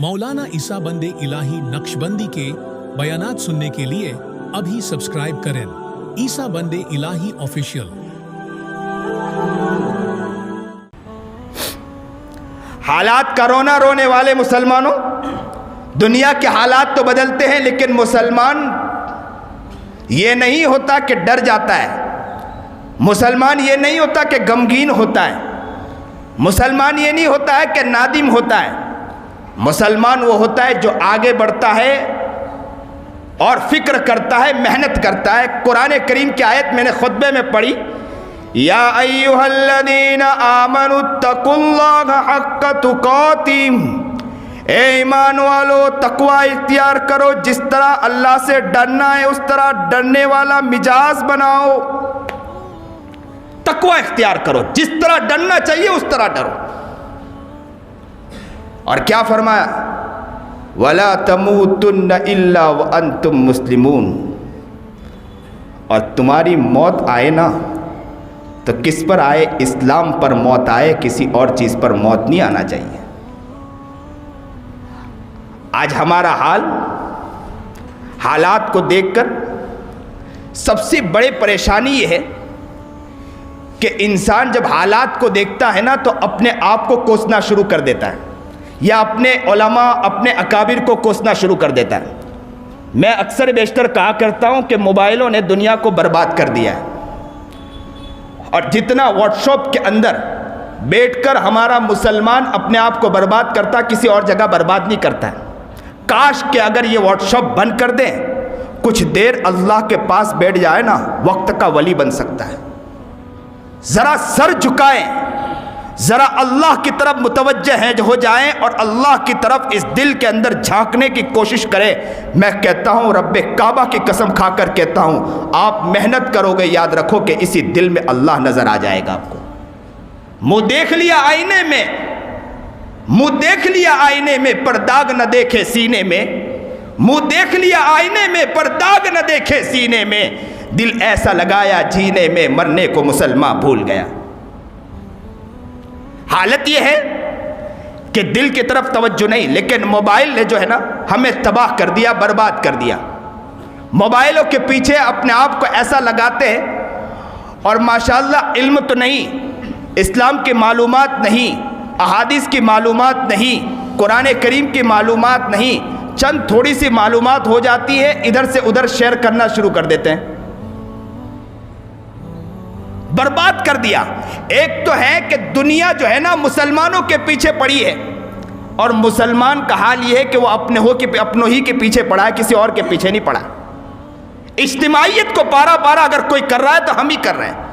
मौलाना ईसा बंदे इलाही नक्शबंदी के बयानात सुनने के लिए अभी सब्सक्राइब करें ईसा बंदे इलाही ऑफिशियल। हालात का रोना रोने वाले मुसलमानों, दुनिया के हालात तो बदलते हैं लेकिन मुसलमान ये नहीं होता कि डर जाता है, मुसलमान ये नहीं होता कि गमगीन होता है, मुसलमान ये नहीं होता है कि नादिम होता है। मुसलमान वो होता है जो आगे बढ़ता है और फिक्र करता है, मेहनत करता है। कुरान करीम की आयत मैंने खुतबे में पढ़ी, या अय्युहल्लज़ीना आमनुत्तकुल्लाह हक्क तुकातिह, ए ईमान वालो तकवा इख्तियार करो, जिस तरह अल्लाह से डरना है उस तरह डरने वाला मिजाज बनाओ। तकवा इख्तियार करो, जिस तरह डरना चाहिए उस तरह डरो। और क्या फरमाया, वला तमूतुन्न इल्ला व अंतुम मुस्लिमून, और तुम्हारी मौत आए ना तो किस पर आए, इस्लाम पर मौत आए, किसी और चीज़ पर मौत नहीं आना चाहिए। आज हमारा हालात को देखकर सबसे बड़ी परेशानी ये है कि इंसान जब हालात को देखता है ना तो अपने आप को कोसना शुरू कर देता है, या अपने उलमा अपने अकाबिर को कोसना शुरू कर देता है। मैं अक्सर बेशतर कहा करता हूँ कि मोबाइलों ने दुनिया को बर्बाद कर दिया है, और जितना व्हाट्सएप के अंदर बैठकर हमारा मुसलमान अपने आप को बर्बाद करता, किसी और जगह बर्बाद नहीं करता है। काश कि अगर ये व्हाट्सएप बंद कर दें, कुछ देर अल्लाह के पास बैठ जाए ना, वक्त का वली बन सकता है। ज़रा सर झुकाएं, ज़रा अल्लाह की तरफ मुतवज्जह हैं हो जाएं और अल्लाह की तरफ इस दिल के अंदर झांकने की कोशिश करें। मैं कहता हूँ, रब्बे काबा की कसम खाकर कहता हूँ, आप मेहनत करोगे, याद रखो कि इसी दिल में अल्लाह नज़र आ जाएगा आपको। मुँह देख लिया आईने में, मुँह देख लिया आईने में पर दाग न देखे सीने में, मुँह देख लिया आईने में पर दाग न देखे सीने में, दिल ऐसा लगाया जीने में मरने को मुसलमान भूल गया। हालत यह है कि दिल की तरफ तवज्जो नहीं, लेकिन मोबाइल ने जो है ना हमें तबाह कर दिया, बर्बाद कर दिया। मोबाइलों के पीछे अपने आप को ऐसा लगाते हैं, और माशाअल्लाह इल्म तो नहीं, इस्लाम की मालूमात नहीं, अहादीस की मालूमात नहीं, कुरान करीम की मालूमात नहीं, चंद थोड़ी सी मालूमात हो जाती है, इधर से उधर शेयर करना शुरू कर देते हैं। बर्बाद कर दिया। एक तो है कि दुनिया जो है ना मुसलमानों के पीछे पड़ी है, और मुसलमान का हाल ये है कि वो अपनों ही के पीछे पड़ा है, किसी और के पीछे नहीं पड़ा। इज्तिमाइयत को पारा पारा अगर कोई कर रहा है तो हम ही कर रहे हैं।